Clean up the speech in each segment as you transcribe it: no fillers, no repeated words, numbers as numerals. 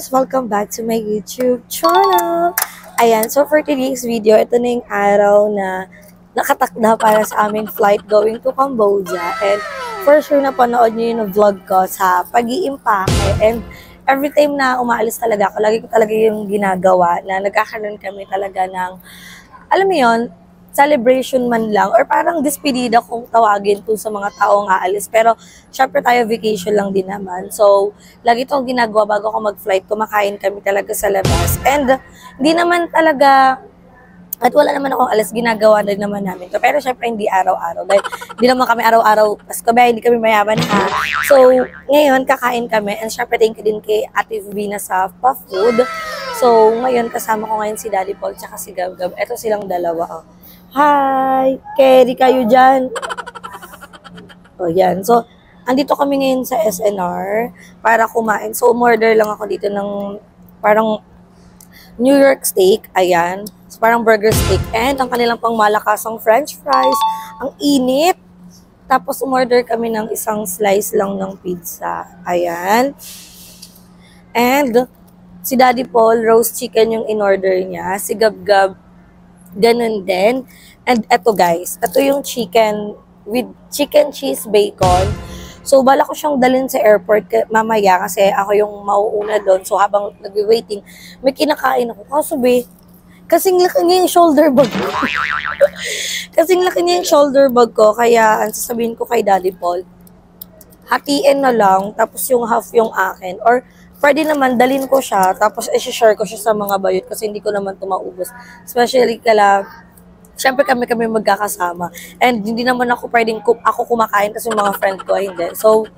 guys! Welcome back to my YouTube channel! Ayan, so for today's video, ito na yung araw na nakatakda para sa aming flight going to Cambodia. And for sure napanood nyo yung vlog ko sa pag-iimpake. And every time na umaalis talaga ako, lagi ko talaga yung ginagawa na nagkakaroon kami talaga ng, alam mo yun, celebration man lang or parang despedida kung tawagin to sa mga taong aalis. Pero syempre tayo vacation lang din naman. So, lagi itong ginagawa bago ako mag-flight, kumakain kami talaga sa labas. And hindi naman talaga, at wala naman akong alas, ginagawa din naman namin to. Pero syempre hindi araw-araw. Dahil hindi naman kami araw-araw, Pasko ba, hindi kami mayaman ha. So, ngayon kakain kami. And syempre thank you din kay Ate Vina sa pa-food. So, ngayon kasama ko ngayon si Daddy Paul tsaka si Gab-Gab. Ito silang dalawa. Oh. Hi! Carry kayo dyan. O yan. So, andito kami ngayon sa SNR para kumain. So, umorder lang ako dito ng parang New York steak. Ayan. So, parang burger steak. And ang kanilang pang malakasang french fries. Ang init. Tapos, umorder kami ng isang slice lang ng pizza. Ayan. And, si Daddy Paul, roast chicken yung in-order niya. Si Gab-Gab, ganun din. And eto guys, ito yung chicken with chicken cheese bacon. So, bala ko siyang dalhin sa airport mamaya kasi ako yung mauuna doon. So, habang nag-waiting, may kinakain ako. Kaso kasing laki niya yung shoulder bag ko. Kasing laki niya yung shoulder bag ko. Kaya, ang sasabihin ko kay Daddy Paul, hatiin na lang, tapos yung half yung akin. Or, pwede naman, dalhin ko siya, tapos i-share ko siya sa mga bayot kasi hindi ko naman ito maubos. Especially syempre kami magkakasama. And hindi naman ako pwedeng ako kumakain kasi yung mga friend ko hindi. So,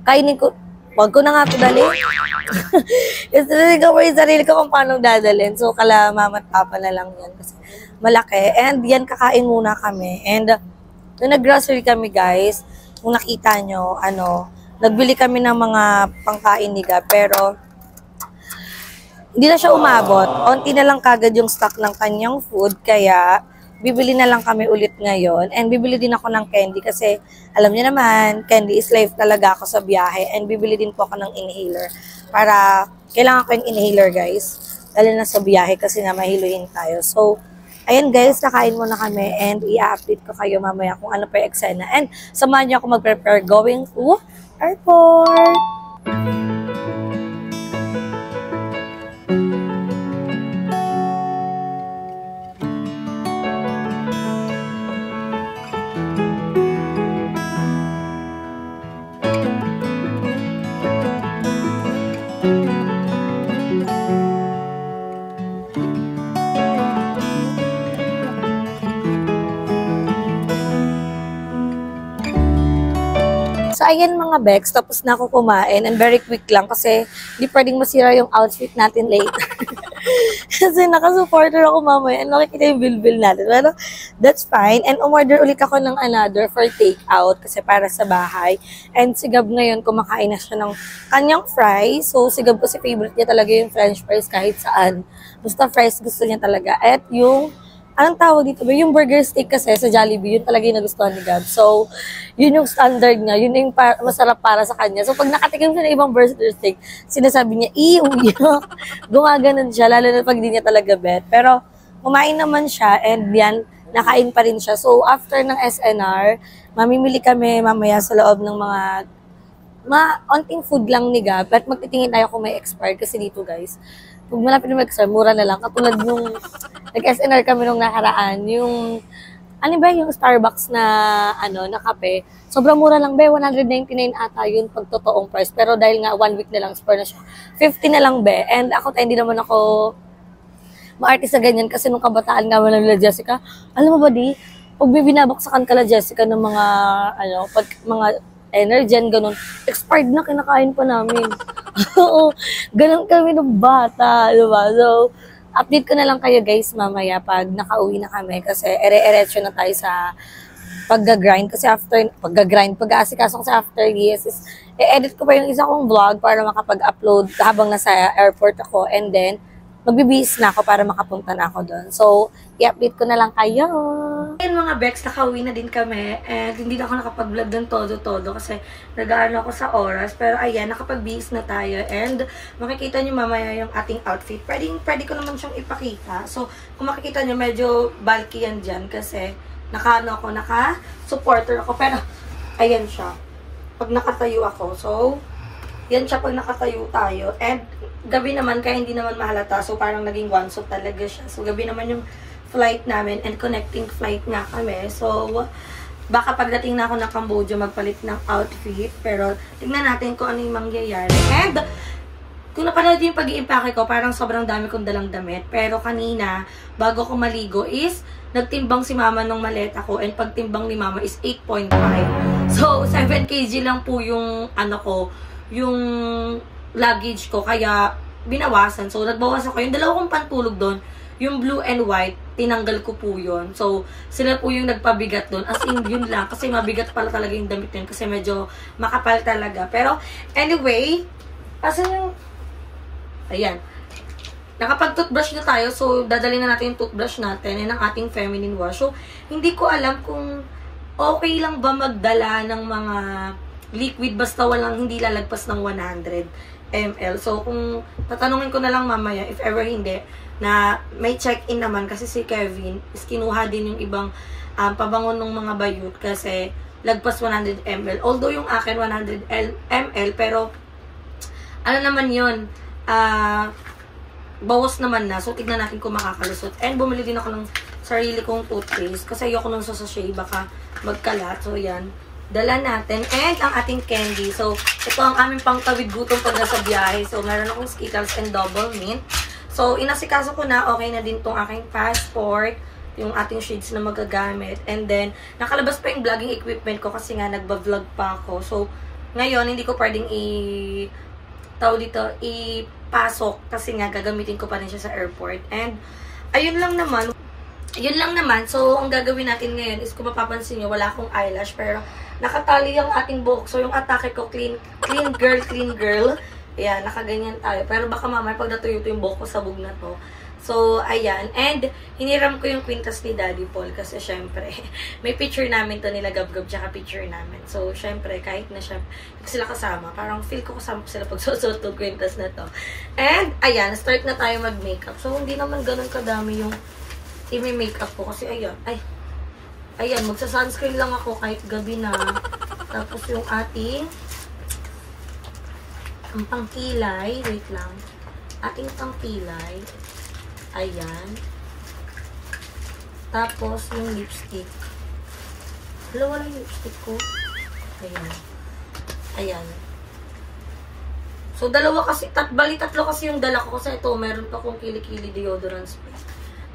kainin ko, wag ko na nga ito dalhin. Kasi ko yung sarili ko kung paano dadalhin. So, kala mama at papa na lang yan kasi malaki. And yan, kakain muna kami. And nung nag-grocery kami guys, kung nakita nyo, nagbili kami ng mga pangkain ni Gab, pero hindi na siya umabot. Onti na lang kagad yung stock ng kanyang food, kaya bibili na lang kami ulit ngayon. And bibili din ako ng candy kasi alam niyo naman, candy is life talaga ako sa biyahe. And bibili din po ako ng inhaler para kailangan ko yung inhaler guys. Lalo na sa biyahe kasi nga mahiluin tayo. So, ayan guys, nakain muna kami and i-update ko kayo mamaya kung ano pa yung eksena. And samahan niyo ako mag-prepare going to airport. So, ayan mga Bex, tapos na ako kumain and very quick lang kasi hindi pwedeng masira yung outfit natin later. Kasi nakasupporter ako mamaya and makikita yung bill natin. Pero that's fine. And umorder ulit ako ng another for takeout kasi para sa bahay. And si Gab ngayon kumakain na siya ng kanyang fries. So, si Gab kasi favorite niya talaga yung french fries kahit saan. Basta fries gusto niya talaga. At yung anong tawag dito ba? Yung burger steak kasi sa Jollibee, yun talaga yung nagustuhan ni Gab. So, yun yung standard niya. Yun yung masarap para sa kanya. So, pag nakatikim siya ng ibang burger steak, sinasabi niya, ew, gumaganon siya, lalo na pag di niya talaga bet. Pero, kumain naman siya and yan, nakain pa rin siya. So, after ng SNR, mamimili kami mamaya sa loob ng mga onting food lang ni Gab. At magtitingin tayo kung may expired kasi dito guys. Pag malapit na mag-expired, mura na lang. Katulad nung nag-SNR kami nung nakaraan, yung yung Starbucks na na kape, sobrang mura lang 199 ata yun pag totoong price. Pero dahil nga 1 week na lang, spare na siya. 50 na lang and ako hindi naman ako maarte sa ganyan kasi nung kabataan nga wala nila Jessica. Alam mo ba pag binabaksakan ka la Jessica ng mga mga Energen, ganun. Expired na, kinakain pa namin. Oo, ganun kami ng bata, diba? So, update ko na lang kayo guys mamaya pag nakauwi na kami kasi ere-eretso na tayo sa pag-grind. Kasi pag-aasikaso ko sa after yes, i-edit ko pa yung isa kong vlog para makapag-upload habang nasa airport ako. And then, magbibihis na ako para makapunta na ako doon. So, i-update ko na lang kayo. Ayun mga Bex, nakauwi na din kami and hindi na ako nakapag-vlog ng todo-todo kasi nag-aano ako sa oras. Pero ayan, nakapag-bihis na tayo and makikita nyo mamaya yung ating outfit. Pwede ko naman siyang ipakita. So, kung makikita nyo, medyo bulky yan dyan kasi naka-supporter ako. Pero, ayan siya. Pag nakatayo ako. So, yan siya pag nakatayo tayo. And, gabi naman, kaya hindi naman mahalata. So, parang naging one-suit talaga siya. So, gabi naman yung flight namin and connecting flight nga kami. So, baka pagdating na ako ng Cambodia, magpalit ng outfit. Pero, tignan natin kung ano yung mangyayari. And, kung napanood yung pag-iimpake ko, parang sobrang dami kong dalang damit. Pero kanina, bago ko maligo is, nagtimbang si mama ng maleta ko and pagtimbang ni mama is 8.5. So, 7 kg lang po yung, yung luggage ko. Kaya, binawasan. So, nagbawas ako. Yung dalawa kong pantulog doon, yung blue and white, tinanggal ko po yun. So, sila po yung nagpabigat doon. As in, yun lang. Kasi mabigat pala talaga yung damit yun. Kasi medyo makapal talaga. Pero, anyway, asan yung... Ayan. Nakapag-toothbrush na tayo. So, dadalhin na natin yung toothbrush natin and ang ating feminine wash. So, hindi ko alam kung okay lang ba magdala ng mga liquid basta walang hindi lalagpas ng 100 ml. So, kung tatanungin ko na lang mamaya, if ever hindi, na may check-in naman kasi si Kevin is kinuha din yung ibang pabango ng mga bayot kasi lagpas 100 ml. Although yung akin 100 ml pero ano naman yun, bawas naman na. So, tignan natin kung makakalusot. And bumili din ako ng sarili kong toothpaste kasi ayoko nung sa sachet baka magkalat. So, yan. Dala natin. And ang ating candy. So, ito ang aming pangtawid gutom pag nasa biyahe. So, meron akong Skittles and double mint. So, inasikaso ko na, okay na din tong aking passport, yung ating shades na magagamit. And then, nakalabas pa yung vlogging equipment ko kasi nga nagba-vlog pa ako. So, ngayon, hindi ko pwedeng ipasok kasi nga gagamitin ko pa rin siya sa airport. And, ayun lang naman. So, ang gagawin natin ngayon is kung mapapansin nyo, wala akong eyelash pero nakatali yung ating buhok. So, yung atake ko, clean girl. Ayan, nakaganyan tayo. Pero baka mamaya pag natuyo yung buhok ko, sabog na to. So, ayan. And, hiniram ko yung kwintas ni Daddy Paul kasi syempre, may picture namin to nila Gab-Gab tsaka picture namin. So, syempre, kahit na siya, sila kasama, parang feel ko kasama sila pag susuot yung kwintas na to. And, ayan, start na tayo mag-makeup. So, hindi naman ganun kadami yung i-makeup ko kasi ayan, ayan, magsa-sunscreen lang ako kahit gabi na. Tapos yung ating ang pangkilay, wait lang. Ating pangkilay. Ayan. Tapos, yung lipstick. Wala yung lipstick ko. Ayan. Ayan. So, tatlo kasi yung dala ko. Kasi ito, meron pa akong kili-kili deodorant spray.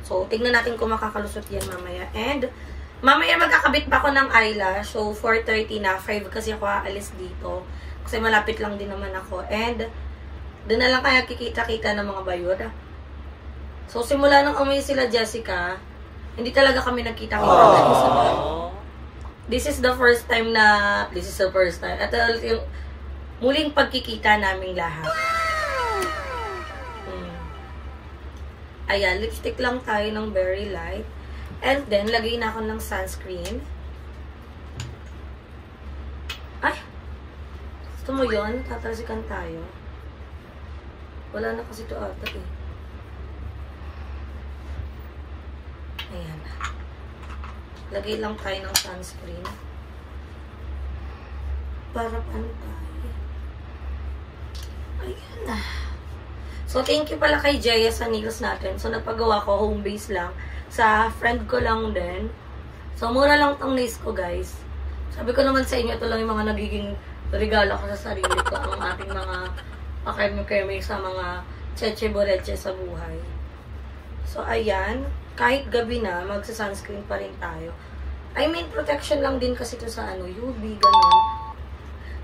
So, tignan natin kung makakalusot yan mamaya. And, mamaya magkakabit pa ako ng eyelash. So, 4:30 na. 5 kasi ako aalis dito. Kasi malapit lang din naman ako. And, doon na lang kaya kikita-kita ng mga bayod. So, simula nung umuwi sila Jessica, hindi talaga kami nagkita-kita. This is the first time. Ito yung muling pagkikita naming lahat. Ayan, lipstick lang tayo ng very light. And then, lagay na ako ng sunscreen. Ay! Gusto mo yun? Tatalasikan tayo. Wala na kasi ito ata eh. Ayan. Lagay lang tayo ng sunscreen. Para paano tayo? Ayan na. So, thank you pala kay Jaya sa nails natin. So, nagpagawa ko home base lang. Sa friend ko lang din. So, mura lang tong nails ko, guys. Sabi ko naman sa inyo, ito lang yung mga nagiging regalo ko sa sarili ko. Ang ating mga akemi-kemi sa mga cheche-boreche sa buhay. So, ayan. Kahit gabi na, magsa-sunscreen pa rin tayo. I mean, protection lang din kasi ito sa UV, ganun.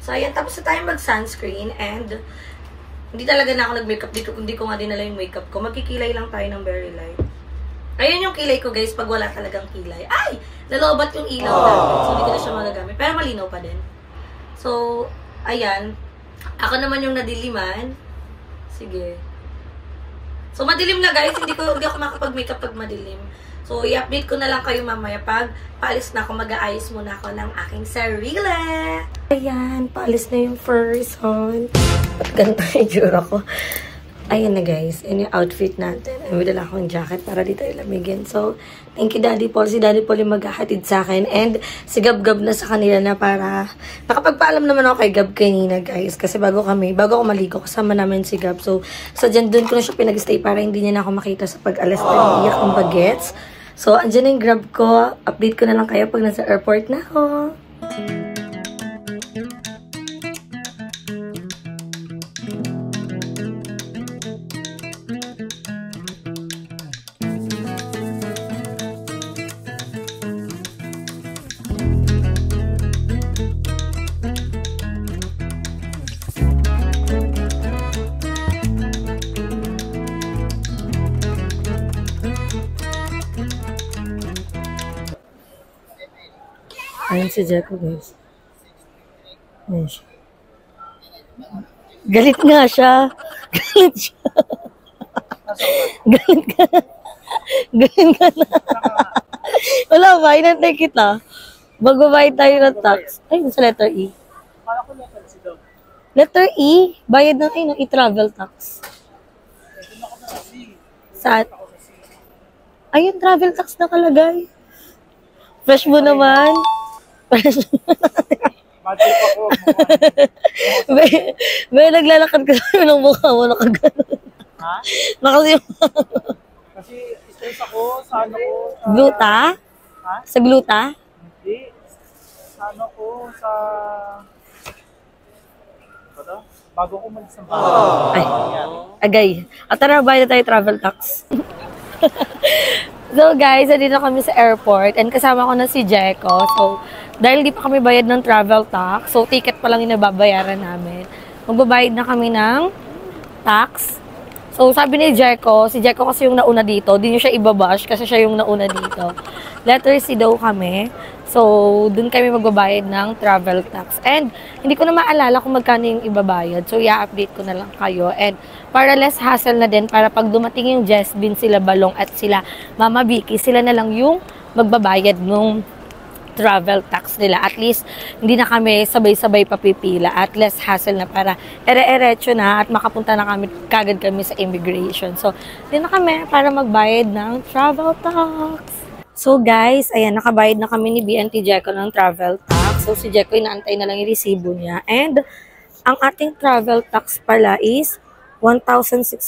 So, ayan. Tapos na tayo mag-sunscreen and hindi talaga na ako nag-makeup dito, hindi ko nga dinala yung makeup ko. Magkikilay lang tayo ng very light. Ayun yung kilay ko, guys, pag wala talagang kilay. Ay! Nalobat yung ilaw natin. So, hindi ko na siya magagamit. Pero malinaw pa din. So, ayan. Ako naman yung nadiliman. Sige. So, madilim na guys. Hindi ako makapag-makeup pag madilim. So, i-update ko na lang kayo mamaya pag paalis na ako. Mag-aayos muna ako ng aking sarili. Ayan, paalis na yung first hon. At ganito yung jura ko. Ayan na guys, yun yung outfit natin. May dala akong jacket para dito ilamigin. So, thank you Daddy Paul. Si Daddy Paul yung maghahatid sa akin. And si Gab-Gab na sa kanila na para... Nakapagpaalam naman ako kay Gab kanina guys. Kasi bago ako maligo, kasama namin si Gab. So, dyan doon ko na siya pinag-stay para hindi niya na ako makita sa pag-alas na iyak ng bagets. So, andyan na yung Grab ko. Update ko na lang kayo pag nasa airport na ako. Ayan si Jeko, guys. Ayan siya. Galit nga siya. Galit siya. Galit ka. Galit ka na. Wala ba? Inantay kita. Magbabayad tayo ng tax. Ay, sa letter E. Letter E? Bayad ng e-travel tax. Saan? Ayun, travel tax nakalagay. Fresh mo naman. May naglalakad ka sa ng mukha mo, nakagano'n. Ha? Kasi stress ako, sa ano ko. Gluta? Ha? Sa gluta? Hindi. Sa ano ko, sa... Bago ko malis ng bahay. Ay, agay. At tara, bayad na tayo travel tax. So guys, nandito kami sa airport and kasama ko na si Jeko. So, dahil di pa kami bayad ng travel tax, so ticket pa lang yung nababayaran namin. Magbabayad na kami ng tax. So, sabi ni Jeko, si Jeko kasi yung nauna dito, di nyo siya ibabash kasi siya yung nauna dito. Letter C daw kami. So, dun kami magbabayad ng travel tax. And, hindi ko na maalala kung magkano yung ibabayad. So, i-update ko na lang kayo. And, para less hassle na din, para pag dumating yung Jesbin, sila Balong at sila Mama Vicky, sila na lang yung magbabayad ng travel tax nila. At least, hindi na kami sabay-sabay papipila. At less hassle na para ere-erecho na at makapunta na kami, kagad kami sa immigration. So, din na kami para magbayad ng travel tax. So guys, ayan, nakabayad na kami ni BNT Jeko ng travel tax. So si Jeko, inaantay na lang yung resibo niya. And ang ating travel tax pala is 1,620.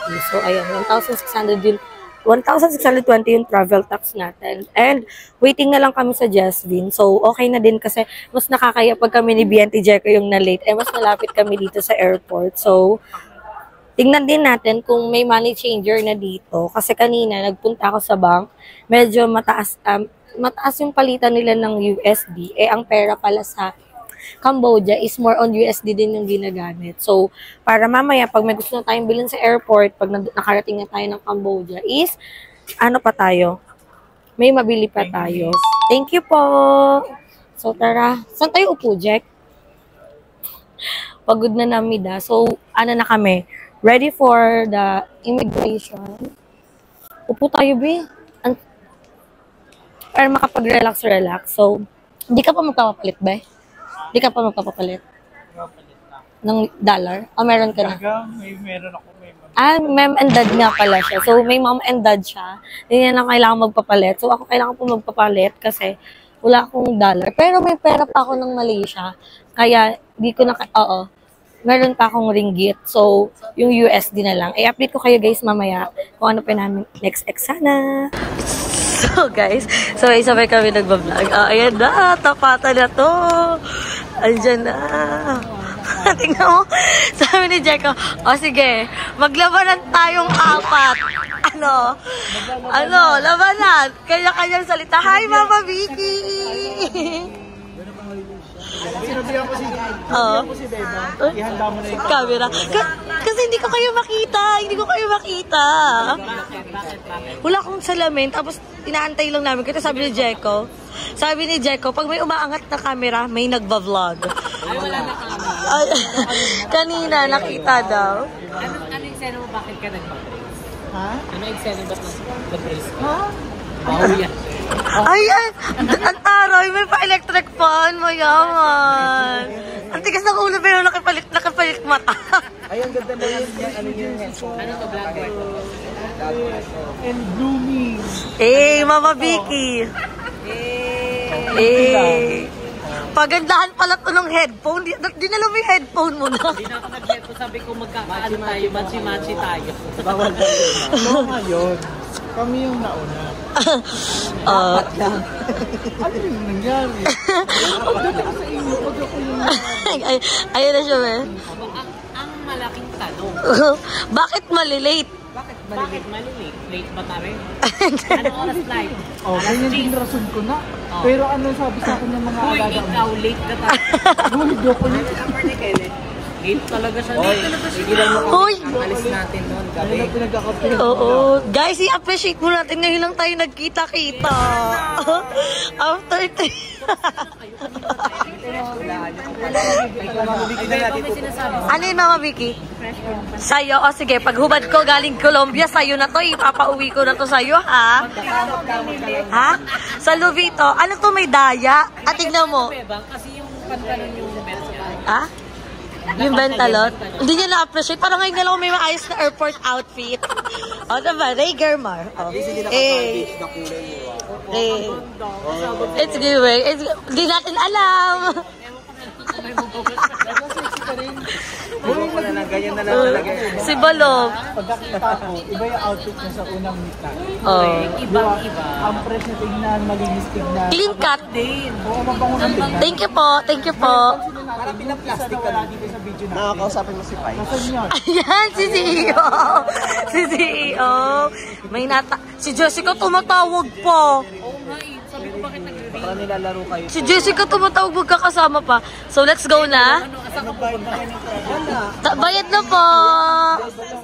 So ayan, 1,620 yung travel tax natin. And waiting na lang kami sa Jesvin. So okay na din kasi mas nakakaya pag kami ni BNT Jeko yung na-late. Eh mas malapit kami dito sa airport. So tingnan din natin kung may money changer na dito. Kasi kanina, nagpunta ako sa bank. Medyo mataas yung palitan nila ng USD. Eh, ang pera pala sa Cambodia is more on USD din yung ginagamit. So, para mamaya, pag may gusto na tayong bilhin sa airport, pag nakarating na tayo ng Cambodia, is, ano pa tayo? May mabili pa tayo. Thank you po! So, tara. Saan tayo upo, Jack? Pagod na namida. So, ano na kami? Ready for the immigration. Upo tayo, be. Para makapag-relax. So, hindi ka pa magpapapalit, be? Hindi ka pa magpapapalit? Ng dollar? O, meron ka na? Meron ako. Ma'am and dad nga pala siya. So, may mom and dad siya. Hindi niya na kailangan magpapalit. So, ako kailangan po magpapalit kasi wala akong dollar. Pero may pera pa ako ng Malaysia. Kaya, di ko na... Oo. Meron pa akong ringgit. So, yung USD na lang. I-update ko kayo guys mamaya kung ano pa namin next sana. So guys, sabay kami nagbablog. Ayan na, tapatan na to. Andyan na. Tingnan mo, sabi ni Jeko, sige, maglabanan tayong apat. Labanan. Kanya-kanyang salita. Hi, Mama Vicky! Sinabihan ko si Beba. Ihanda mo na yung camera. Kasi hindi ko kayo makita. Wala akong salamin. Tapos, inaantay lang namin. Kasi sabi ni Jeko, pag may umaangat na camera, may nagba-vlog. Ay, wala na camera. Kanina, nakita daw. Anong eksena mo bakit ka nagpa-brace? Ha? Ano eksena ba't nag-brace ka? Ha? Baho yan. Ayan! Ang taray, may pa-electric fan, mayaman. Ang tigas ng ulo, pero nakapalit mata. Ay, ang ganda mo yun. Ano yun? Ano to, black white? And blooming. Eh, Mama Vicky. Pagandahan pala to ng headphone. Dinala mo yung headphone mo na. Hindi na ako nag-get. Sabi ko magkakaano tayo, matchi-matchi tayo. Bawal na yun. So, ngayon, kami yung nauna. Ano yung nangyari? Pagdating ko sa inyo, pag ako yung Ayun na siya, eh. Ang malaking tanong. Bakit malilate? Bakit malilate? Late ba tayo? Anong oras flight? Oh, ganyan din rason ko na. Pero ano sabi sa akin ng mga Uy, alaga mo? ikaw, late ka tayo. Uy, joke ko yun. Late talaga siya. Late talaga siya. Hoy! Alis natin noon, Ano na pinagkakapi? Oo. Guys, i-appreciate mo natin. Ngayon lang tayo nagkita-kita. After 3. Ano yun, Mama Vicky? Sa'yo? O sige, paghubad ko galing Colombia, sa'yo na to. Ipapauwi ko na to sa'yo, ha? Ha? Sa Luvito. Ano to, may daya? At tignan mo. Kasi yung pantalon yung belt niya. Ha? Yung bentalot? Hindi niya na-appreciate. Parang ngayon na lang may maayos na airport outfit. O, diba? Ray Germar. O. Eh. It's giving. Hindi natin alam. Ganyan na lang talaga. Si Balog. Pagkakita ko, iba yung outfit niya sa unang meet natin. Oh. Ibang-iba. Ang fresh na tignan, malinis tignan. Clean cut. Oo, mabango ng tignan. Thank you po. Thank you po. Parang pinaplastic ka lagi sa video natin. Nakakausapin mo si Pai. Nasaan yun? Ayan, si CEO. Si CEO. May si Jessica tumatawag po. Oo nga eh. Sabi ko bakit nagre-rate? Para nilalaro kayo. Si Jessica tumatawag, magkakasama pa. So, let's go na. Ano, asan ka pupunta? Bayad na po.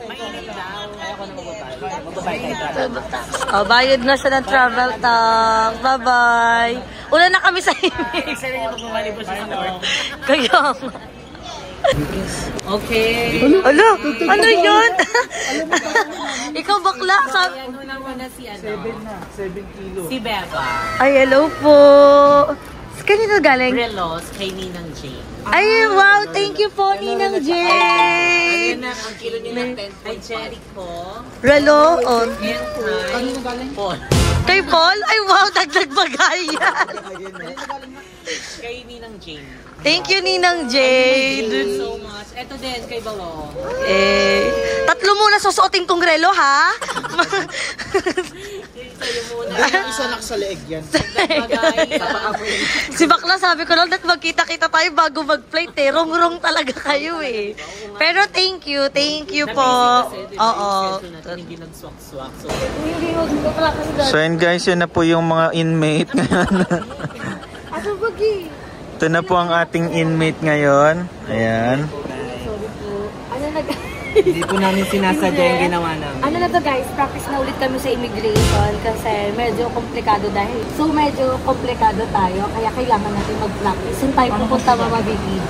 Mainit daw. Ayaw ko na Oh, bayad na siya ng travel tax. Bye-bye. Una na kami sa email. Excited niya magbabali po siya sa work. Kaya Okay. Ano? Ano yun? Ikaw bakla? Ano naman na si ano? 7 kilos. Si Beba. Ay, hello po. Kanino galing? Relos kay Ninang Jane. Ay, wow. Thank you po, Ninang Jane. Ang kilo niya ng 10 kay Jericho. Relo, on. And kay Paul. Kay Paul? Ay, wow. Dagdag bagayan. Kay Ninang Jane. Thank you, Ninang Thank Jane. you so much. Ito din kay Balong. Eh, tatlo muna susuotin tong relo, ha? Sa'yo muna. Isa nak sa leeg yan. Bagay. Si Bakla, sabi ko lang, magkita-kita tayo bago mag-flight eh. Wrong talaga kayo eh. Pero thank you po. Oo. Hindi nagswak-swak. So, So yun guys, yun na po yung mga inmate ngayon. Ano bagi? Ito na po ang ating inmate ngayon. Ayan. Ano nag... hindi po namin sinasadya yung ginawa namin. Ano na to guys, practice na ulit kami sa immigration kasi medyo komplikado dahil. So medyo komplikado tayo kaya kailangan natin mag-practice. Saan tayo pupunta, Mama Vicky?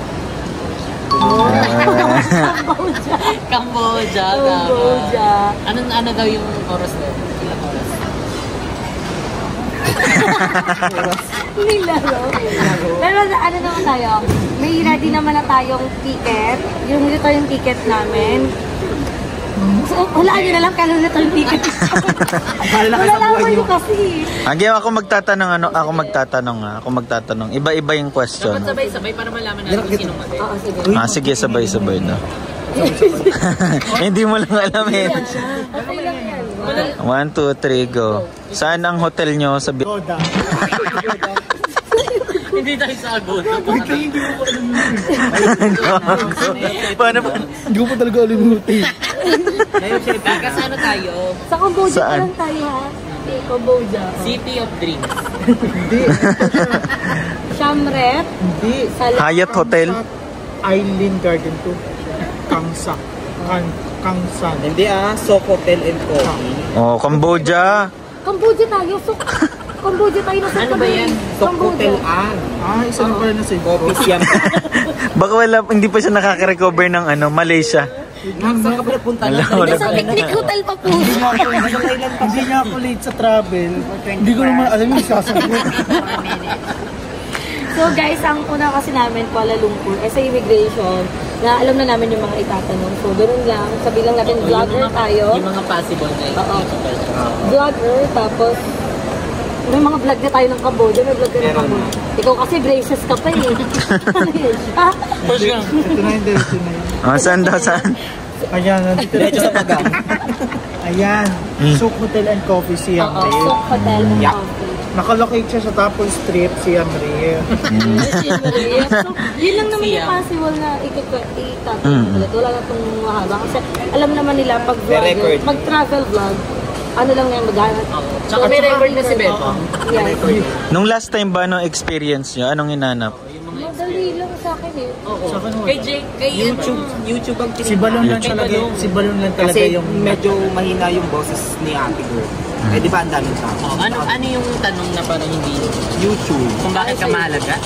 Cambodia. Cambodia. Ano daw yung oras doon? Ilang oras? Nilaro. Pero ano naman tayo, may ready naman na tayong ticket. Yung ito yung ticket namin. So, hulaan nyo na lang kailan ito yung ticket. Malalaman nyo kasi. Ako magtatanong. Iba-iba yung question. Dapat sabay-sabay para malaman natin kung sino mali. Oo, sige. Sige, sabay-sabay na. Hindi mo lang alam eh. Okay lang yan. 1, 2, 3, go. Saan ang hotel nyo? Sa Goda. Hindi tayo sa Agoda. Paano ba? Hindi ko pa talaga alam yung hotel. Ngayon, syempre, kasano tayo? Sa Cambodia Saan? pa lang tayo ha. Cambodia. City of Dreams. Hindi. Shamret. Hindi. Hyatt Hotel? Island Garden to. Kangsak. Kangsan. Hindi Sofitel and Coffee. Oh, Cambodia. Cambodia tayo. So, Cambodia tayo na sa Ano ba yan? Cambodia. Isa na pala na sa Coffee siyam. Baka hindi pa siya nakaka-recover ng Malaysia. Saan ka pala punta na? Ito sa picnic hotel pa po. Hindi nga ako late sa travel. Hindi ko naman alam yung sasagot. So guys, ang una kasi namin Kuala Lumpur ay sa immigration na alam na namin yung mga itatanong. So ganoon lang, sabi lang natin vlogger tayo. Yung mga possible na Oo. Vlogger, tapos may mga vlog na tayo ng Cambodia, may vlog ka ng Cambodia. Ikaw kasi braces ka pa eh. Ano yun siya? Ito na yung diretso na yun. Oh, saan daw, saan? Ayan, nandito Diretso sa Pagang. Ayan, Souk Hotel and Coffee Siam Oo, Reef. Souk Hotel and Coffee. Nakalocate siya sa Tapon Strip, Siam Reef. So, yun lang naman yung possible na itatanong ulit. Wala na itong mahaba. Kasi alam naman nila pag vlogger, mag-travel vlog, ano lang na yung maghanap. Tsaka may record na si Beto. Yes. Nung last time ba, anong experience nyo? Anong hinanap? Madali lang sa akin eh. Kay Jake, kay YouTube ang Si Balon lang talaga, si Balon lang talaga Kasi yung... medyo mahina yung boses ni Ate Girl. Eh di ba ang daming tao? Ano yung tanong na parang hindi YouTube. kung bakit ka mahalaga?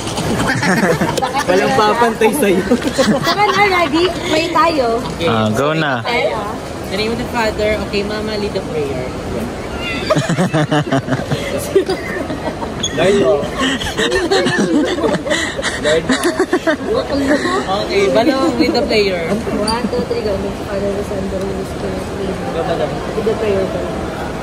Walang papantay sa'yo. Saka na, ready? Pray tayo. Okay. Go na. In the name of the Father, okay Mama, lead the prayer. Okay, Balong, lead the prayer. 1, 2, 3, go. Father, the Son, the Holy Spirit. Go, Balong. Lead the prayer pa.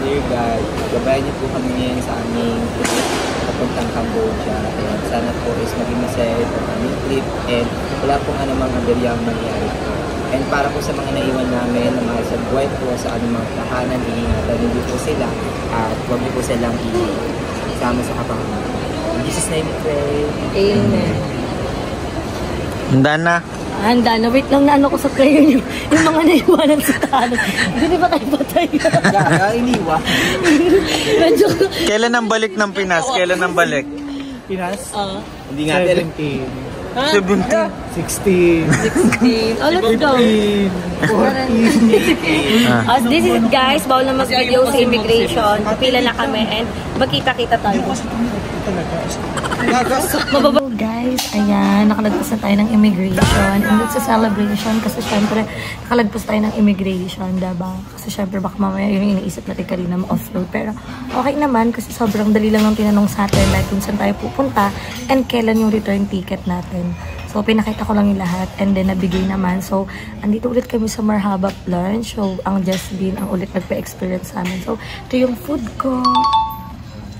Dear God, gabayan niyo po kami ngayon sa aming trip papuntang Cambodia. And sana po is maging masaya ito ang aming trip and wala pong anumang aberyang mangyari po. And para po sa mga naiwan namin na mga sa buhay po sa aming mga tahanan, iingatan niyo po sila at huwag niyo po silang isama sa kapanganakan. In Jesus' name we pray. Amen. Handa na. Handa na. Wait lang na ano ko sa prayer niyo. Yung mga naiwanan sa tahanan. Hindi ba tayo patay? Gaga, iniwa. Medyo... Kailan ang balik ng Pinas? Kailan ang balik? Pinas? Hindi nga alam. 17, 17. 16, 16. Oh, let's go. 14. As this is it guys, bawal na mag-video sa immigration. Pila na kami and magkita-kita tayo. Mababa guys, ayan, nakalagpas na tayo ng immigration. And it's a celebration kasi syempre nakalagpas tayo ng immigration, diba? Kasi syempre baka mamaya yung iniisip natin kanina ma-offload. Pero okay naman kasi sobrang dali lang ng tinanong sa atin like kung saan tayo pupunta and kailan yung return ticket natin. So, pinakita ko lang yung lahat and then nabigay naman. So, andito ulit kami sa Marhaba Lunch. So, ang Jasmine ang ulit nagpa-experience sa amin. So, ito yung food ko.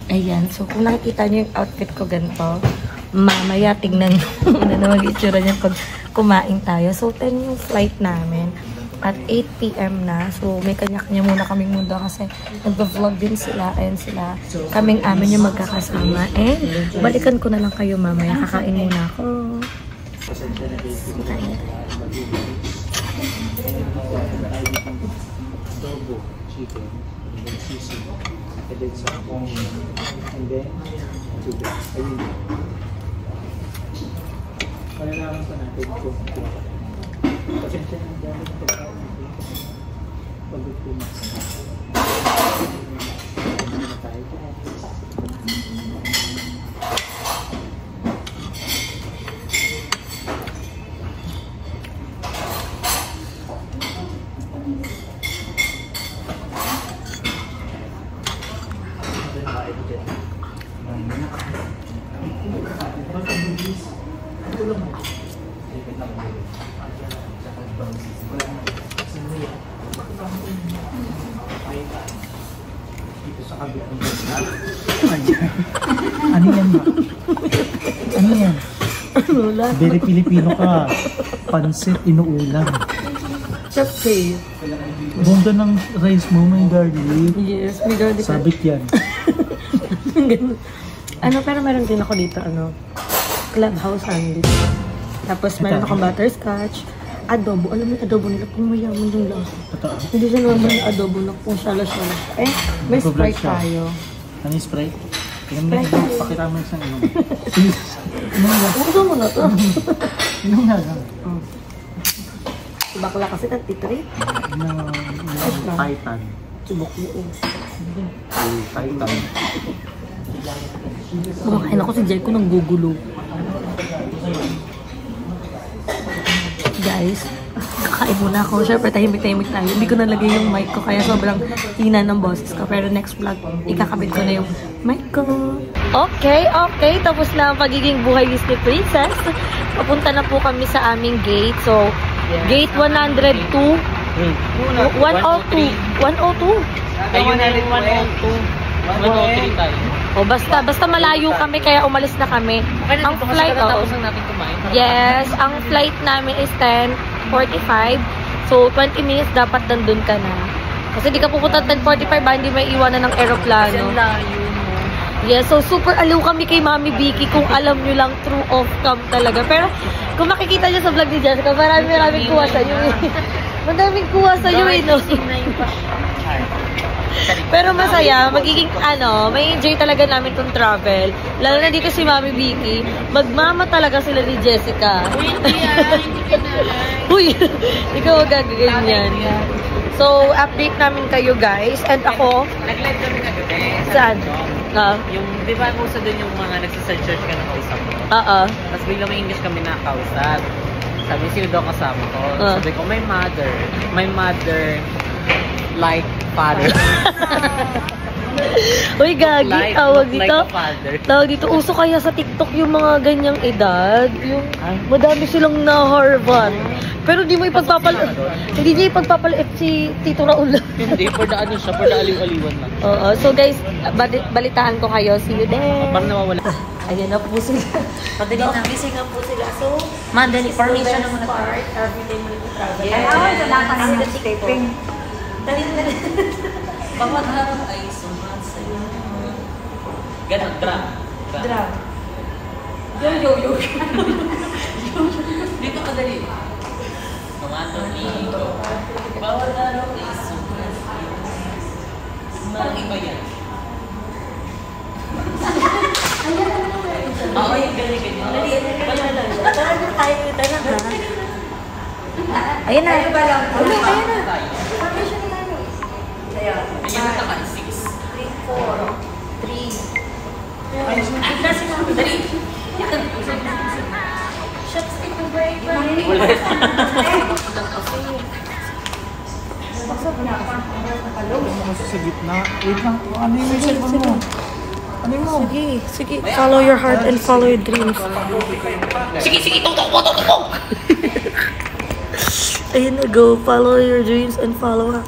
Ayan. So, kung nakikita niyo yung outfit ko ganito, mamaya tignan nyo ano na mag-itsura niyan pag kumain tayo. So, 10 yung flight namin. At 8 p.m. na. So, may kanya-kanya muna kaming mundo kasi nag-vlog din sila and sila kaming amin yung magkakasama. And balikan ko na lang kayo mamaya. Kakain muna ako. Malalaman pa natin kung pasensya ng dahil pagod ko na. Ano yan ba? Ano yan? Very Filipino ka. Pansit, inuulam. Chef K. Bongga ng rice mo, may garlic. Yes, may garlic. Sabit yan. Ano, pero meron din ako dito, ano, clubhouse sandwich. Tapos meron akong butterscotch, adobo. Alam mo yung adobo nila, kung mayaman yung lasa. Totoo. Hindi siya naman yung adobo na kung sala-sala. Eh, may Nagpo-vlog Sprite siya. tayo. Ano yung Sprite? Tingnan mo Sprite yung tayo. pakita mo yung isang inom. Inom nga. Gusto mo na to. Inom nga lang. Si bakla kasi nagtitreat. Titan. Subok mo eh. Titan. Kumakain ako si Jai ko nang gugulo. Guys, Kakain muna ako. Siyempre, tahimik-tahimik tayo. Hindi ko nalagay yung mic ko, kaya sobrang hina ng boses ko. Pero next vlog, ikakabit ko na yung mic ko. Okay. Tapos na ang pagiging buhay Disney Princess. Papunta na po kami sa aming gate. So, gate 102. 102. 102. Ayun na rin 102. 103 tayo. O, basta malayo kami, kaya umalis na kami. Ang flight, Tapos lang natin kumain. yes, ang flight namin is 10:45. So, 20 minutes dapat nandun ka na. Kasi di ka pupunta 10:45 ba, hindi may iwanan ng aeroplano. Yes, so super aliw kami kay Mami Vicky kung alam nyo lang true off cam talaga. Pero kung makikita nyo sa vlog ni Jessica, maraming kuha sa'yo eh. Madaming kuha sa'yo eh, no? Pero masaya, magiging may enjoy talaga namin tong travel. Lalo na dito si Mami Vicky, magmama talaga sila ni Jessica. Hindi ka na. Uy, ikaw magaganyan. So, update namin kayo guys. And ako, Nag-live kami kagabi. saan? Yung, di ba uso dun yung mga nagsasearch ka ng kausap mo? Oo. Tapos bigla may English kami nakausap. Sabi, sino daw kasama ko? Sabi ko, my mother. My mother like father. Uy, gagi, tawag like dito. a father. Tawag dito, uso kaya sa TikTok yung mga ganyang edad. Yung madami silang na-Harvard. Pero di mo hindi niya ipagpapalait si Tito Raul. Hindi, for the siya, for the aliw-aliwan lang. Oo. So guys, balitaan ko kayo. See you there. Parang nawawala. Ayan na po sila. Madali na. Gising na po sila. So, Madali, permission naman na part. Every time mo nag-travel. Yes. Ang taping. Dali. Bawat harap ay sumat sa'yo. Ganun, drag. Drag. Yo. Dito ka dali. Tumatong bawat harap ay sumat sa'yo. Parang iba yan. Oo, yung ganyan. Tara na tayo. Ayan na. Ayan na. Formation na tayo. Ayan. Ayan na taka, 6. 3, 4, 3. Ang kasi namin, dali. Shots, take a break. Sa gitna. Wait lang. Ano yung message mo? Ano mo? Sige. Follow your heart and follow your dreams. Sige, tutok mo. Ayun na, go. Follow your dreams and follow her.